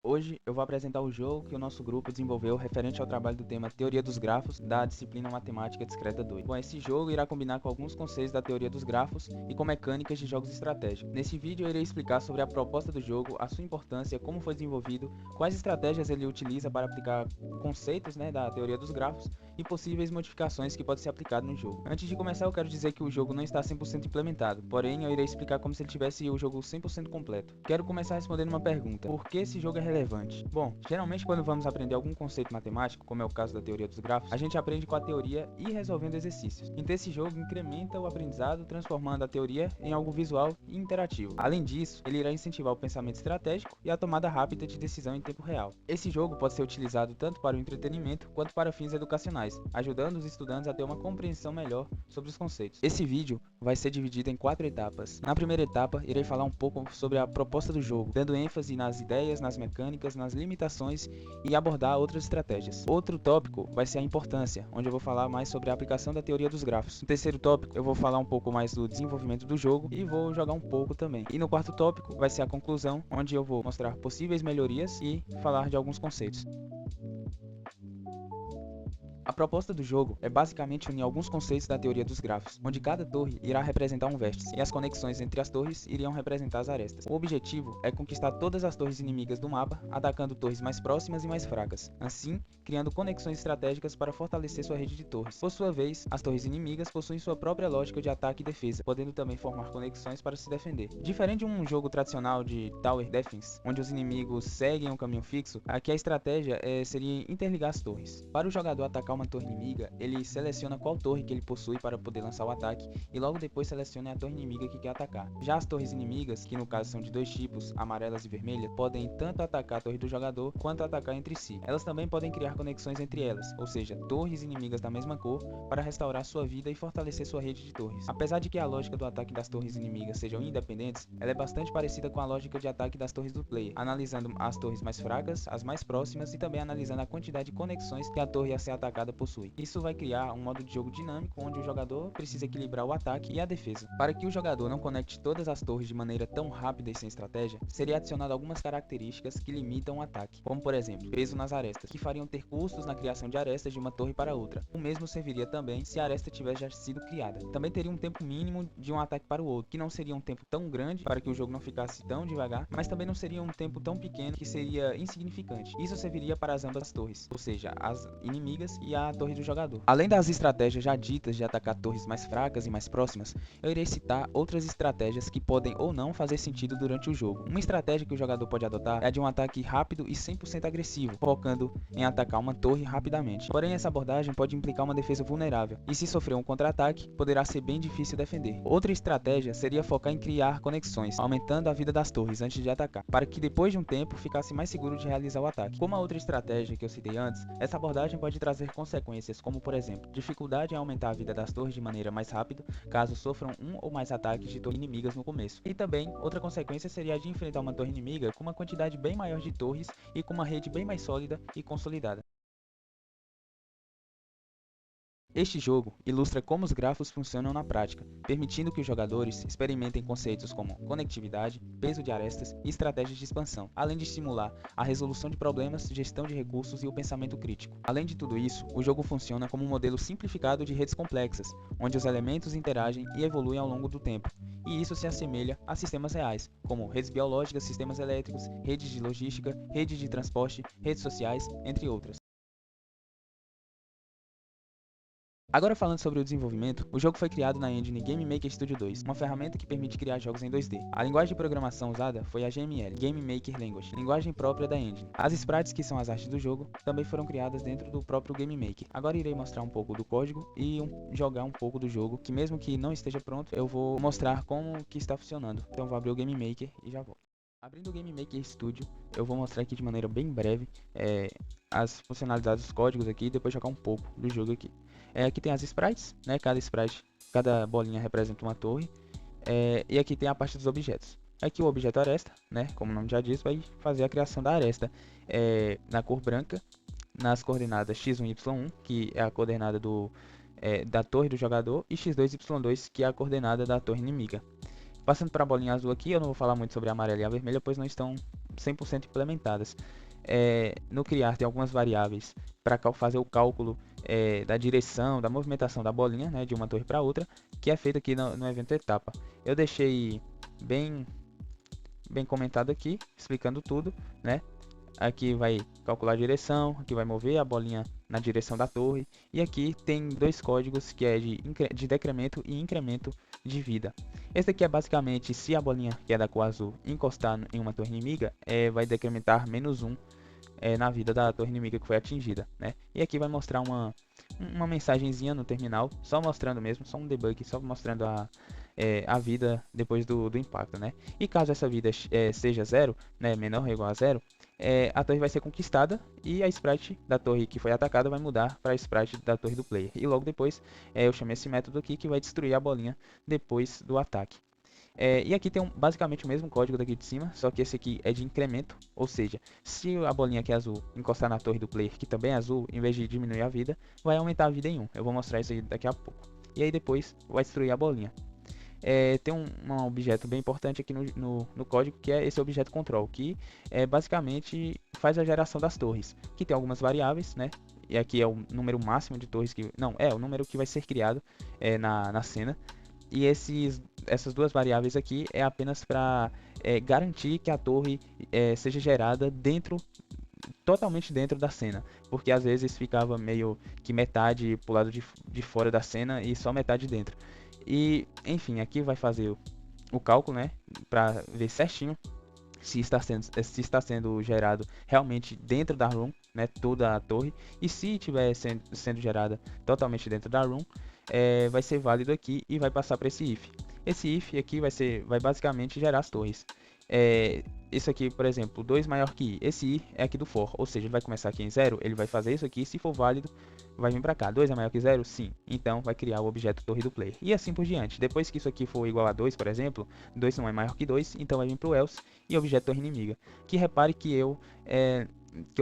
Hoje eu vou apresentar o jogo que o nosso grupo desenvolveu referente ao trabalho do tema Teoria dos Grafos da disciplina Matemática Discreta 2. Bom, esse jogo irá combinar com alguns conceitos da teoria dos grafos e com mecânicas de jogos estratégicos. Nesse vídeo eu irei explicar sobre a proposta do jogo, a sua importância, como foi desenvolvido, quais estratégias ele utiliza para aplicar conceitos da teoria dos grafos e possíveis modificações que podem ser aplicadas no jogo. Antes de começar, eu quero dizer que o jogo não está 100% implementado, porém eu irei explicar como se ele tivesse o jogo 100% completo. Quero começar respondendo uma pergunta: por que esse jogo é relevante? Bom, geralmente quando vamos aprender algum conceito matemático, como é o caso da teoria dos grafos, a gente aprende com a teoria e resolvendo exercícios. Então esse jogo incrementa o aprendizado, transformando a teoria em algo visual e interativo. Além disso, ele irá incentivar o pensamento estratégico e a tomada rápida de decisão em tempo real. Esse jogo pode ser utilizado tanto para o entretenimento quanto para fins educacionais, ajudando os estudantes a ter uma compreensão melhor sobre os conceitos. Esse vídeo vai ser dividido em 4 etapas. Na primeira etapa, irei falar um pouco sobre a proposta do jogo, dando ênfase nas ideias, nas mecânicas, nas limitações e abordar outras estratégias. Outro tópico vai ser a importância, onde eu vou falar mais sobre a aplicação da teoria dos grafos. No terceiro tópico, eu vou falar um pouco mais do desenvolvimento do jogo e vou jogar um pouco também. E no quarto tópico, vai ser a conclusão, onde eu vou mostrar possíveis melhorias e falar de alguns conceitos. A proposta do jogo é basicamente unir alguns conceitos da teoria dos grafos, onde cada torre irá representar um vértice, e as conexões entre as torres iriam representar as arestas. O objetivo é conquistar todas as torres inimigas do mapa, atacando torres mais próximas e mais fracas, assim criando conexões estratégicas para fortalecer sua rede de torres. Por sua vez, as torres inimigas possuem sua própria lógica de ataque e defesa, podendo também formar conexões para se defender. Diferente de um jogo tradicional de Tower Defense, onde os inimigos seguem um caminho fixo, aqui a estratégia seria interligar as torres. Para o jogador atacar uma torre inimiga, ele seleciona qual torre que ele possui para poder lançar o ataque e logo depois seleciona a torre inimiga que quer atacar. Já as torres inimigas, que no caso são de dois tipos, amarelas e vermelhas, podem tanto atacar a torre do jogador quanto atacar entre si. Elas também podem criar conexões entre elas, ou seja, torres inimigas da mesma cor, para restaurar sua vida e fortalecer sua rede de torres. Apesar de que a lógica do ataque das torres inimigas sejam independentes, ela é bastante parecida com a lógica de ataque das torres do player, analisando as torres mais fracas, as mais próximas e também analisando a quantidade de conexões que a torre a ser atacada possui. Isso vai criar um modo de jogo dinâmico onde o jogador precisa equilibrar o ataque e a defesa. Para que o jogador não conecte todas as torres de maneira tão rápida e sem estratégia, seria adicionado algumas características que limitam o ataque, como por exemplo, peso nas arestas, que fariam ter custos na criação de arestas de uma torre para outra. O mesmo serviria também se a aresta tivesse já sido criada. Também teria um tempo mínimo de um ataque para o outro, que não seria um tempo tão grande para que o jogo não ficasse tão devagar, mas também não seria um tempo tão pequeno que seria insignificante. Isso serviria para ambas torres, ou seja, as inimigas e a torre do jogador. Além das estratégias já ditas de atacar torres mais fracas e mais próximas, eu irei citar outras estratégias que podem ou não fazer sentido durante o jogo. Uma estratégia que o jogador pode adotar é a de um ataque rápido e 100% agressivo, focando em atacar uma torre rapidamente. Porém, essa abordagem pode implicar uma defesa vulnerável, e se sofrer um contra-ataque, poderá ser bem difícil defender. Outra estratégia seria focar em criar conexões, aumentando a vida das torres antes de atacar, para que depois de um tempo ficasse mais seguro de realizar o ataque. Como a outra estratégia que eu citei antes, essa abordagem pode trazer consequências como, por exemplo, dificuldade em aumentar a vida das torres de maneira mais rápida, caso sofram um ou mais ataques de torres inimigas no começo. E também, outra consequência seria a de enfrentar uma torre inimiga com uma quantidade bem maior de torres e com uma rede bem mais sólida e consolidada. Este jogo ilustra como os grafos funcionam na prática, permitindo que os jogadores experimentem conceitos como conectividade, peso de arestas e estratégias de expansão, além de estimular a resolução de problemas, gestão de recursos e o pensamento crítico. Além de tudo isso, o jogo funciona como um modelo simplificado de redes complexas, onde os elementos interagem e evoluem ao longo do tempo, e isso se assemelha a sistemas reais, como redes biológicas, sistemas elétricos, redes de logística, redes de transporte, redes sociais, entre outras. Agora falando sobre o desenvolvimento, o jogo foi criado na engine Game Maker Studio 2, uma ferramenta que permite criar jogos em 2D. A linguagem de programação usada foi a GML, Game Maker Language, linguagem própria da engine. As sprites, que são as artes do jogo, também foram criadas dentro do próprio Game Maker. Agora irei mostrar um pouco do código e jogar um pouco do jogo, que mesmo que não esteja pronto, eu vou mostrar como que está funcionando. Então vou abrir o Game Maker e já volto. Abrindo o Game Maker Studio, eu vou mostrar aqui de maneira bem breve as funcionalidades dos códigos aqui e depois jogar um pouco do jogo aqui. Aqui tem as sprites, né? Cada bolinha representa uma torre. E aqui tem a parte dos objetos. Aqui o objeto aresta, né? Como o nome já diz, vai fazer a criação da aresta na cor branca, nas coordenadas x1 e y1, que é a coordenada da torre do jogador, e x2 e y2, que é a coordenada da torre inimiga. Passando para a bolinha azul aqui, eu não vou falar muito sobre a amarela e a vermelha, pois não estão 100% implementadas. No criar tem algumas variáveis para fazer o cálculo da direção, da movimentação da bolinha, né, de uma torre para outra, que é feito aqui no evento etapa. Eu deixei bem comentado aqui, explicando tudo, né? Aqui vai calcular a direção, aqui vai mover a bolinha na direção da torre, e aqui tem dois códigos que é de decremento e incremento de vida. Esse aqui é basicamente se a bolinha, que é da cor azul, encostar em uma torre inimiga, vai decrementar -1 na vida da torre inimiga que foi atingida, né? E aqui vai mostrar uma mensagenzinha no terminal, só mostrando mesmo, só um debug, só mostrando a vida depois do impacto, né? E caso essa vida seja 0, né, menor ou igual a 0, a torre vai ser conquistada e a sprite da torre que foi atacada vai mudar para a sprite da torre do player. E logo depois eu chamei esse método aqui que vai destruir a bolinha depois do ataque. E aqui tem basicamente o mesmo código daqui de cima, só que esse aqui é de incremento, ou seja, se a bolinha que é azul encostar na torre do player, que também é azul, em vez de diminuir a vida, vai aumentar a vida em 1. Eu vou mostrar isso aí daqui a pouco. E aí depois vai destruir a bolinha. Tem um objeto bem importante aqui no código, que é esse objeto control, que basicamente faz a geração das torres, que tem algumas variáveis, né? E aqui é o número máximo de torres que... Não, é o número que vai ser criado na cena. E essas duas variáveis aqui é apenas para garantir que a torre seja gerada totalmente dentro da cena, porque às vezes ficava meio que metade pro lado de fora da cena e só metade dentro. E enfim, aqui vai fazer o cálculo, né, para ver certinho se está sendo gerado realmente dentro da room, né, toda a torre, e se estiver sendo gerada totalmente dentro da room, vai ser válido aqui e vai passar para esse if. Esse if aqui vai basicamente gerar as torres. Isso aqui, por exemplo, 2 maior que i. Esse i é aqui do for, ou seja, ele vai começar aqui em 0, ele vai fazer isso aqui, se for válido, vai vir para cá. 2 é maior que 0? Sim. Então, vai criar o objeto torre do player. E assim por diante. Depois que isso aqui for igual a 2, por exemplo, 2 não é maior que 2, então vai vir para o else e objeto torre inimiga. Que repare que eu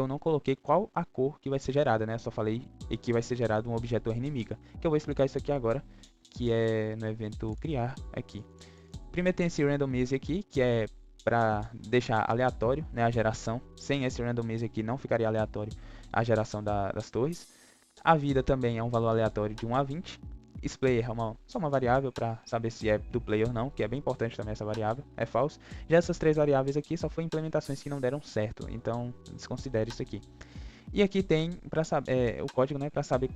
não coloquei qual a cor que vai ser gerada, né? Só falei que vai ser gerado um objeto torre inimiga. Que eu vou explicar isso aqui agora, que é no evento criar aqui. Primeiro tem esse randomize aqui, que é para deixar aleatório, né, a geração. Sem esse randomize aqui não ficaria aleatório a geração das torres. A vida também é um valor aleatório de 1 a 20. Splayer é só uma variável para saber se é do player ou não, que é bem importante também essa variável, é false. Já essas três variáveis aqui só foram implementações que não deram certo, então desconsidere isso aqui. E aqui tem o código, né, para saber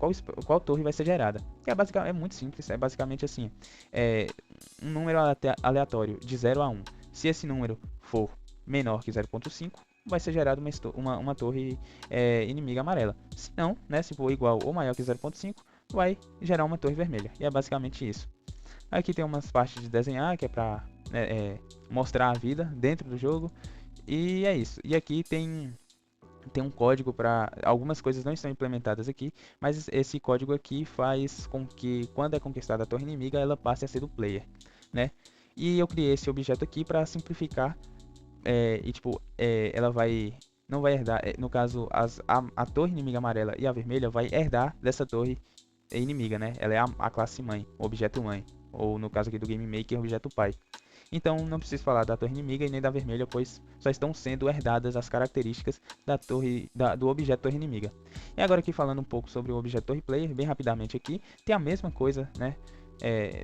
qual torre vai ser gerada. Que é muito simples, é basicamente assim, um número aleatório de 0 a 1. Se esse número for menor que 0.5, vai ser gerada uma torre inimiga amarela. Se não, né, se for igual ou maior que 0.5, vai gerar uma torre vermelha. E é basicamente isso. Aqui tem umas partes de desenhar, que é para mostrar a vida dentro do jogo. E é isso. E aqui tem um código para... Algumas coisas não estão implementadas aqui, mas esse código aqui faz com que, quando é conquistada a torre inimiga, ela passe a ser do player, né? E eu criei esse objeto aqui para simplificar, ela não vai herdar, no caso, a torre inimiga amarela e a vermelha vai herdar dessa torre inimiga, né? Ela é a classe mãe, o objeto mãe, ou no caso aqui do Game Maker, o objeto pai. Então não preciso falar da torre inimiga e nem da vermelha, pois só estão sendo herdadas as características do objeto torre inimiga. E agora aqui falando um pouco sobre o objeto torre player, bem rapidamente aqui, tem a mesma coisa, né?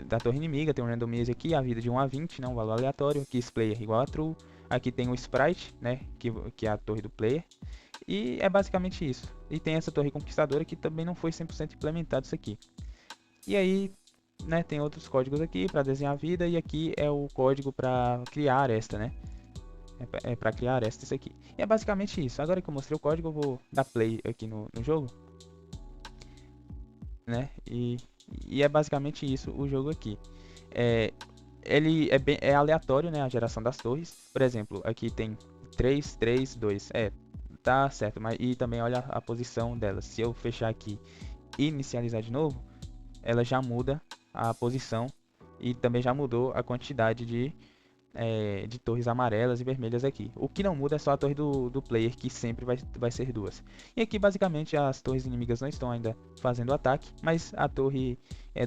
Da torre inimiga, tem um randomize aqui, a vida de 1 a 20, né, um valor aleatório, aqui player igual a true, aqui tem o sprite, né, que é a torre do player, e é basicamente isso. E tem essa torre conquistadora que também não foi 100% implementado isso aqui. E aí, né, tem outros códigos aqui para desenhar a vida, e aqui é o código para criar a aresta, né, para criar a aresta isso aqui. E é basicamente isso. Agora que eu mostrei o código, eu vou dar play aqui no jogo, né, e é basicamente isso o jogo aqui. Ele é aleatório, né, a geração das torres. Por exemplo, aqui tem 3, 3, 2. Tá certo, mas e também olha a posição dela. Se eu fechar aqui e inicializar de novo, ela já muda a posição e também já mudou a quantidade de torres amarelas e vermelhas aqui. O que não muda é só a torre do player, que sempre vai ser 2. E aqui basicamente as torres inimigas não estão ainda fazendo o ataque, mas a torre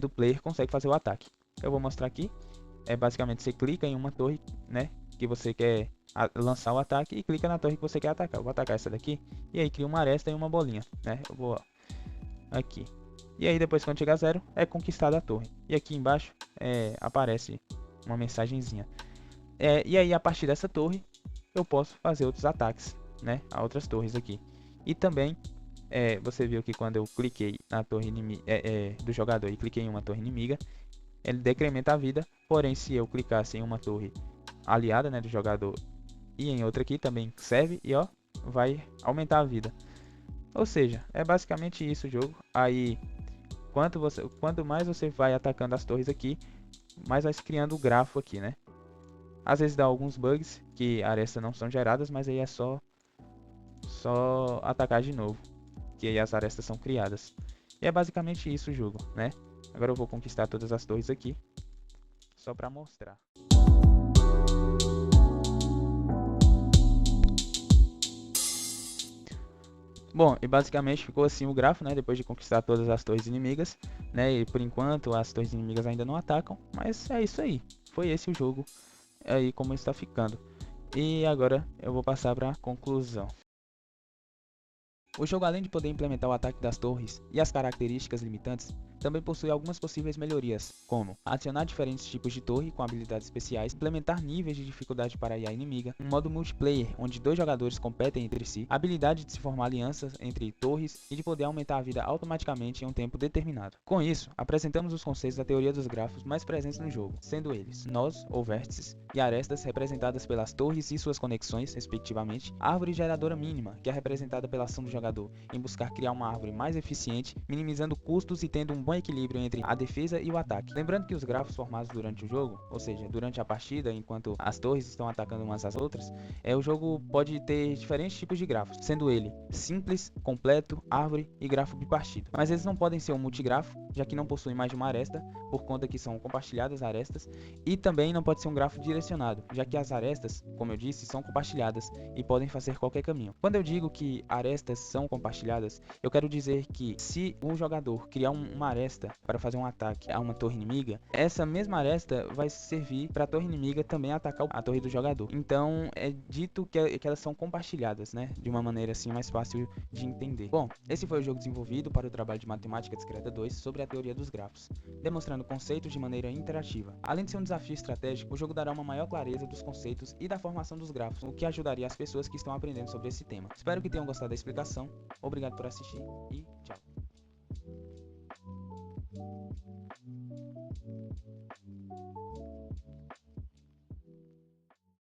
do player consegue fazer o ataque. Eu vou mostrar aqui. Basicamente você clica em uma torre, né, que você quer lançar o ataque e clica na torre que você quer atacar. Eu vou atacar essa daqui e aí cria uma aresta e uma bolinha, né? Eu vou aqui. E aí depois quando chegar a 0 é conquistada a torre. E aqui embaixo aparece uma mensagenzinha. E aí a partir dessa torre eu posso fazer outros ataques, né? A outras torres aqui. E também você viu que quando eu cliquei na torre inimiga do jogador e cliquei em uma torre inimiga, ele decrementa a vida. Porém, se eu clicasse em uma torre aliada, né, do jogador e em outra aqui também serve e ó, vai aumentar a vida. Ou seja, é basicamente isso o jogo. Aí quanto mais você vai atacando as torres aqui, mais vai se criando o grafo aqui, né? Às vezes dá alguns bugs que arestas não são geradas, mas aí é só atacar de novo, que aí as arestas são criadas. E é basicamente isso o jogo, né? Agora eu vou conquistar todas as torres aqui, só para mostrar. Bom, e basicamente ficou assim o grafo, né? Depois de conquistar todas as torres inimigas, né? E por enquanto as torres inimigas ainda não atacam, mas é isso aí. Foi esse o jogo, aí como está ficando. E agora eu vou passar para a conclusão. O jogo, além de poder implementar o ataque das torres e as características limitantes, também possui algumas possíveis melhorias, como adicionar diferentes tipos de torre com habilidades especiais, implementar níveis de dificuldade para a IA inimiga, um modo multiplayer onde 2 jogadores competem entre si, a habilidade de se formar alianças entre torres e de poder aumentar a vida automaticamente em um tempo determinado. Com isso, apresentamos os conceitos da teoria dos grafos mais presentes no jogo, sendo eles nós ou vértices e arestas representadas pelas torres e suas conexões, respectivamente, a árvore geradora mínima, que é representada pela ação do jogador em buscar criar uma árvore mais eficiente, minimizando custos e tendo um bom equilíbrio entre a defesa e o ataque. Lembrando que os grafos formados durante o jogo, ou seja, durante a partida, enquanto as torres estão atacando umas às outras, o jogo pode ter diferentes tipos de grafos, sendo ele simples, completo, árvore e grafo bipartido. Mas eles não podem ser um multigrafo, já que não possuem mais de uma aresta, por conta que são compartilhadas arestas, e também não pode ser um grafo direcionado, já que as arestas, como eu disse, são compartilhadas e podem fazer qualquer caminho. Quando eu digo que arestas são compartilhadas, eu quero dizer que se um jogador criar uma aresta para fazer um ataque a uma torre inimiga, essa mesma aresta vai servir para a torre inimiga também atacar a torre do jogador. Então é dito que elas são compartilhadas, né? De uma maneira assim mais fácil de entender. Bom, esse foi o jogo desenvolvido para o trabalho de Matemática Discreta 2 sobre a teoria dos grafos, demonstrando conceitos de maneira interativa. Além de ser um desafio estratégico, o jogo dará uma maior clareza dos conceitos e da formação dos grafos, o que ajudaria as pessoas que estão aprendendo sobre esse tema. Espero que tenham gostado da explicação. Obrigado por assistir e tchau.